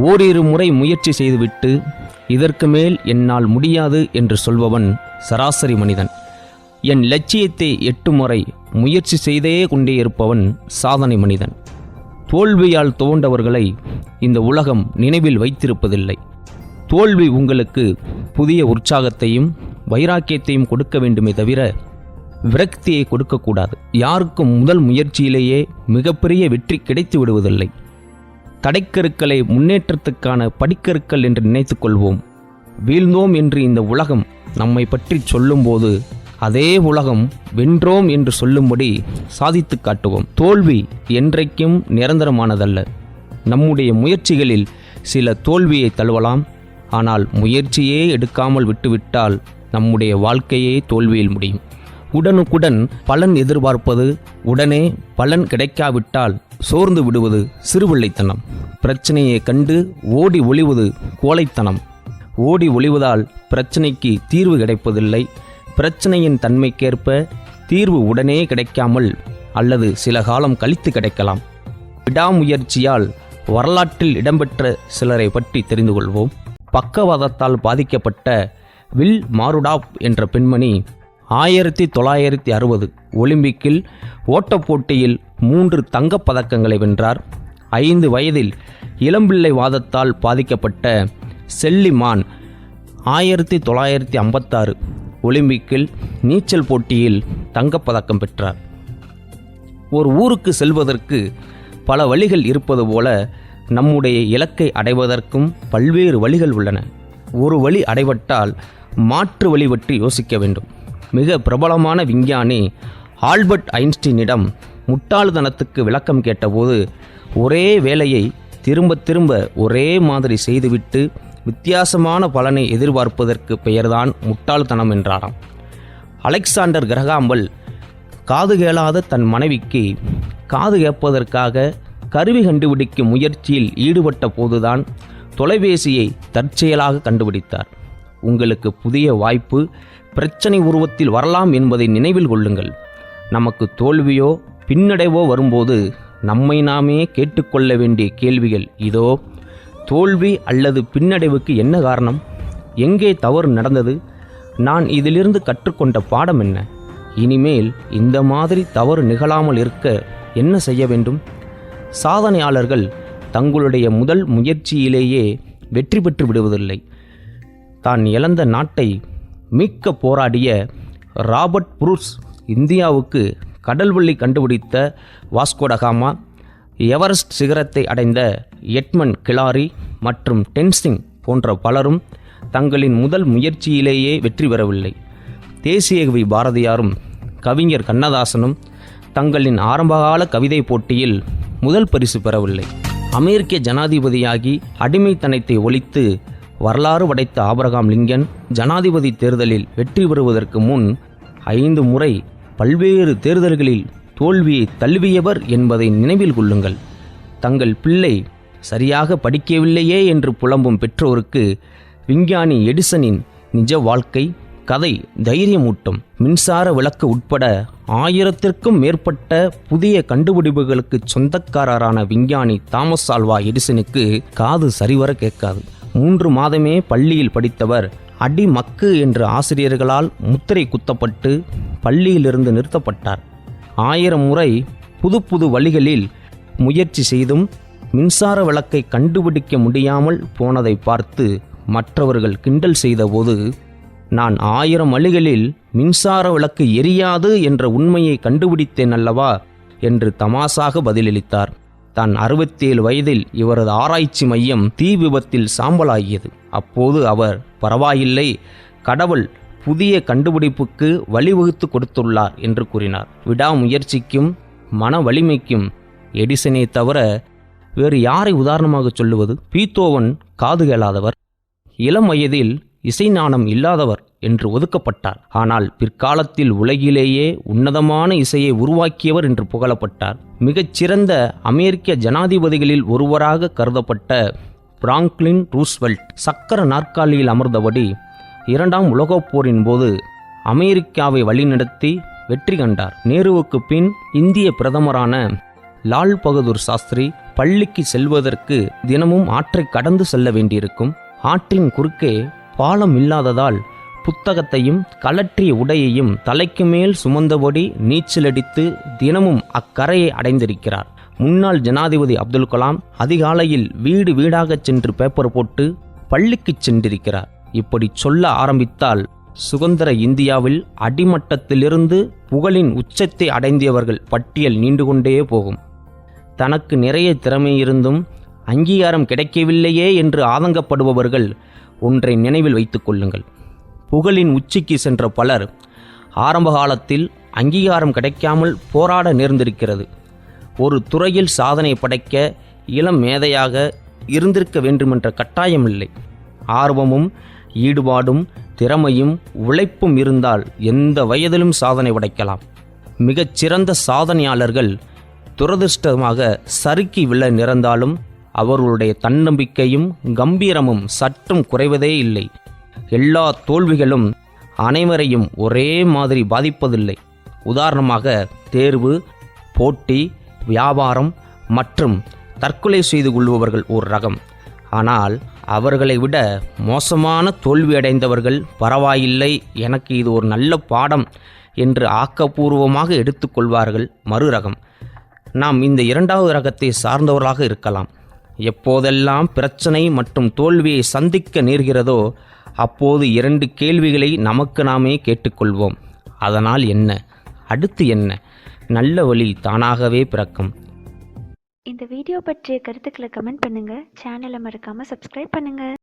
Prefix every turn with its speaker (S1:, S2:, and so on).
S1: ஓரிரு முறை முயற்சி செய்துவிட்டு இதற்கு மேல் என்னால் முடியாது என்று சொல்பவன் சராசரி மனிதன். என் லட்சியத்தை 8 முறை முயற்சி செய்தே கொண்டே இருப்பவன் சாதனை மனிதன். தோல்வியால் துவண்டவர்களை இந்த உலகம் நினைவில் வைத்திருப்பதில்லை. தோல்வி உங்களுக்கு புதிய உற்சாகத்தையும் வைராக்கியத்தையும் கொடுக்க வேண்டுமே தவிர விரக்தியை கொடுக்கக்கூடாது. யாருக்கும் முதல் முயற்சியிலேயே மிகப்பெரிய வெற்றி கிடைத்து விடுவதில்லை. தடைக்கருக்களை முன்னேற்றத்துக்கான படிக்கருக்கள் என்று நினைத்து கொள்வோம். வீழ்ந்தோம் என்று இந்த உலகம் நம்மை பற்றி சொல்லும்போது அதே உலகம் வென்றோம் என்று சொல்லும்படி சாதித்து காட்டுவோம். தோல்வி என்றைக்கும் நிரந்தரமானதல்ல. நம்முடைய முயற்சிகளில் சில தோல்வியை தழுவலாம். ஆனால் முயற்சியே எடுக்காமல் விட்டுவிட்டால் நம்முடைய வாழ்க்கையே தோல்வியில் முடியும். உடனுக்குடன் பலன் எதிர்பார்ப்பது, உடனே பலன் கிடைக்காவிட்டால் சோர்ந்து விடுவது சிறுபிள்ளைத்தனம். பிரச்சனையை கண்டு ஓடி ஒளிவது கோழைத்தனம். ஓடி ஒளிவதால் பிரச்சனைக்கு தீர்வு கிடைப்பதில்லை. பிரச்சனையின் தன்மைக்கேற்ப தீர்வு உடனே கிடைக்காமல் அல்லது சில காலம் கழித்து கிடைக்கலாம். விடாமுயற்சியால் வரலாற்றில் இடம்பெற்ற சிலரை பற்றி தெரிந்து கொள்வோம். பக்கவாதத்தால் பாதிக்கப்பட்ட வில் மாருடாப் என்ற பெண்மணி 1960 ஒலிம்பிக்கில் ஓட்டப்போட்டியில் 3 தங்கப் பதக்கங்களை வென்றார். 5 வயதில் இளம்பிள்ளை வாதத்தால் பாதிக்கப்பட்ட செல்லி மான் 1956 ஒலிம்பிக்கில் நீச்சல் போட்டியில் தங்கப்பதக்கம் பெற்றார். ஒரு ஊருக்கு செல்வதற்கு பல வழிகள் இருப்பது போல நம்முடைய இலக்கை அடைவதற்கும் பல்வேறு வழிகள் உள்ளன. ஒரு வழி அடைபட்டால் மாற்று வழி பற்றி யோசிக்க வேண்டும். மிக பிரபலமான விஞ்ஞானி ஆல்பர்ட் ஐன்ஸ்டீனிடம் முட்டாள்தனத்துக்கு விளக்கம் கேட்டபோது, ஒரே வேலையை திரும்ப திரும்ப ஒரே மாதிரி செய்துவிட்டு வித்தியாசமான பலனை எதிர்பார்ப்பதற்கு பெயர்தான் முட்டாள்தனம் என்றாராம். அலெக்சாண்டர் கிரஹாம்பெல் காது கேளாத தன் மனைவிக்கு காது கேட்பதற்காக கருவி கண்டுபிடிக்கும் முயற்சியில் ஈடுபட்ட போதுதான் தொலைபேசியை தற்செயலாக கண்டுபிடித்தார். உங்களுக்கு புதிய வாய்ப்பு பிரச்சனை உருவத்தில் வரலாம் என்பதை நினைவில் கொள்ளுங்கள். நமக்கு தோல்வியோ பின்னடைவோ வரும்போது நம்மை நாமே கேட்டுக்கொள்ள வேண்டிய கேள்விகள் இதோ. தோல்வி அல்லது பின்னடைவுக்கு என்ன காரணம்? எங்கே தவறு நடந்தது? நான் இதிலிருந்து கற்றுக்கொண்ட பாடம் என்ன? இனிமேல் இந்த மாதிரி தவறு நிகழாமல் இருக்க என்ன செய்ய வேண்டும்? சாதனையாளர்கள் தங்களுடைய முதல் முயற்சியிலேயே வெற்றி பெற்று விடுவதில்லை. தான் இழந்த நாட்டை மீட்க போராடிய ராபர்ட் புரூஸ், இந்தியாவுக்கு கடல்வழி கண்டுபிடித்த வாஸ்கோடகாமா, எவரெஸ்ட் சிகரத்தை அடைந்த எட்மண்ட் கிலாரி மற்றும் டென்சிங் போன்ற பலரும் தங்களின் முதல் முயற்சியிலேயே வெற்றி பெறவில்லை. தேசிய கவி பாரதியாரும் கவிஞர் கண்ணதாசனும் தங்களின் ஆரம்பகால கவிதை போட்டியில் முதல் பரிசு பெறவில்லை. அமெரிக்க ஜனாதிபதியாகி அடிமைத்தனத்தை ஒழித்து வரலாறு படைத்த ஆபிரகாம் லிங்கன் ஜனாதிபதி தேர்தலில் வெற்றி பெறுவதற்கு முன் 5 முறை பல்வேறு தேர்தல்களில் தோல்வியை தழுவியவர் என்பதை நினைவில் கொள்ளுங்கள். தங்கள் பிள்ளை சரியாக படிக்கவில்லையே என்று புலம்பும் பெற்றோருக்கு விஞ்ஞானி எடிசனின் நிஜ வாழ்க்கை கதை தைரியமூட்டும். மின்சார விளக்கு உட்பட 1000த்திற்கும் மேற்பட்ட புதிய கண்டுபிடிப்புகளுக்கு சொந்தக்காரரான விஞ்ஞானி தாமஸ் ஆல்வா எடிசனுக்கு காது சரிவர கேட்காது. 3 மாதமே பள்ளியில் படித்தவர் அடிமக்கு என்ற ஆசிரியர்களால் முத்திரை குத்தப்பட்டு பள்ளியிலிருந்து நிறுத்தப்பட்டார். 1000 முறை புது புது வழிகளில் முயற்சி செய்தும் மின்சார விளக்கை கண்டுபிடிக்க முடியாமல் போனதை பார்த்து மற்றவர்கள் கிண்டல் செய்தபோது, நான் 1000 வழிகளில் மின்சார விளக்கு எரியாது என்ற உண்மையை கண்டுபிடித்தேன் அல்லவா என்று தமாசாக பதிலளித்தார். தான் 67 வயதில் இவரது ஆராய்ச்சி மையம் தீ விபத்தில் சாம்பலாகியது. அப்போது அவர், பரவாயில்லை, கடவுள் புதிய கண்டுபிடிப்புக்கு வழிவகுத்து கொடுத்துள்ளார் என்று கூறினார். விடாமுயற்சிக்கும் மன வலிமைக்கும் எடிசனை தவிர வேறு யாரை உதாரணமாக சொல்லுவது? பீத்தோவன் காது கேளாதவர், இளம் வயதில் இசை ஞானம் இல்லாதவர் என்று ஒதுக்கப்பட்டார். ஆனால் பிற்காலத்தில் உலகிலேயே உன்னதமான இசையை உருவாக்கியவர் என்று புகழப்பட்டார். மிகச்சிறந்த அமெரிக்க ஜனாதிபதிகளில் ஒருவராக கருதப்பட்ட பிராங்க்லின் ரூஸ்வெல்ட் சக்கர நாற்காலியில் அமர்ந்தபடி 2ஆம் உலகப் போரின் போது அமெரிக்காவை வழிநடத்தி வெற்றி கண்டார். நேருவுக்கு பின் இந்திய பிரதமரான லால் பகதூர் சாஸ்திரி பள்ளிக்கு செல்வதற்கு தினமும் ஆற்றை கடந்து செல்ல வேண்டியிருக்கும். ஆற்றின் குறுக்கே பாலம் இல்லாததால் புத்தகத்தையும் கலற்றிய உடையையும் தலைக்கு மேல் சுமந்தபடி நீச்சலடித்து தினமும் அக்கரையை அடைந்திருக்கிறார். முன்னாள் ஜனாதிபதி அப்துல் கலாம் அதிகாலையில் வீடு வீடாகச் சென்று பேப்பர் போட்டு பள்ளிக்கு சென்றிருக்கிறார். இப்படி சொல்ல ஆரம்பித்தால் சுதந்திர இந்தியாவில் அடிமட்டத்திலிருந்து புகழின் உச்சத்தை அடைந்தியவர்கள் பட்டியல் நீண்டு கொண்டே போகும். தனக்கு நிறைய திறமை இருந்தும் அங்கீகாரம் கிடைக்கவில்லையே என்று ஆதங்கப்படுபவர்கள் ஒன்றை நினைவில் வைத்துக் கொள்ளுங்கள். புகழின் உச்சிக்கு சென்ற பலர் ஆரம்ப காலத்தில் அங்கீகாரம் கிடைக்காமல் போராட நேர்ந்திருக்கிறது. ஒரு துறையில் சாதனை படைக்க இளம் மேதையாக இருந்திருக்க வேண்டுமென்ற கட்டாயமில்லை. ஆர்வமும் ஈடுபாடும் திறமையும் உழைப்பும் இருந்தால் எந்த வயதிலும் சாதனை படைக்கலாம். மிகச்சிறந்த சாதனையாளர்கள் துரதிர்ஷ்டமாக சறுக்கி விழ நிறந்தாலும் அவர்களுடைய தன்னம்பிக்கையும் கம்பீரமும் சற்றும் குறைவதே இல்லை. எல்லா தோல்விகளும் அனைவரையும் ஒரே மாதிரி பாதிப்பதில்லை. உதாரணமாக தேர்வு, போட்டி, வியாபாரம் மற்றும் தற்கொலை செய்து கொள்பவர்கள் ஒரு ரகம். ஆனால் அவர்களை விட மோசமான தோல்வியடைந்தவர்கள் பரவாயில்லை, எனக்கு இது ஒரு நல்ல பாடம் என்று ஆக்கப்பூர்வமாக எடுத்துக்கொள்வார்கள் மறு ரகம். நாம் இந்த இரண்டாவது ரகத்தை சார்ந்தவர்களாக இருக்கலாம். எப்போதெல்லாம் பிரச்சனை மற்றும் தோல்வியை சந்திக்க நேர்கிறதோ அப்போது 2 கேள்விகளை நமக்கு நாமே கேட்டுக்கொள்வோம். அதனால் என்ன, அடுத்து என்ன, நல்ல வழி தானாகவே பிறக்கும்.
S2: இந்த வீடியோ பற்றிய கருத்துக்களை கமெண்ட் பண்ணுங்க. சேனலை மறக்காம சப்ஸ்கிரைப் பண்ணுங்க.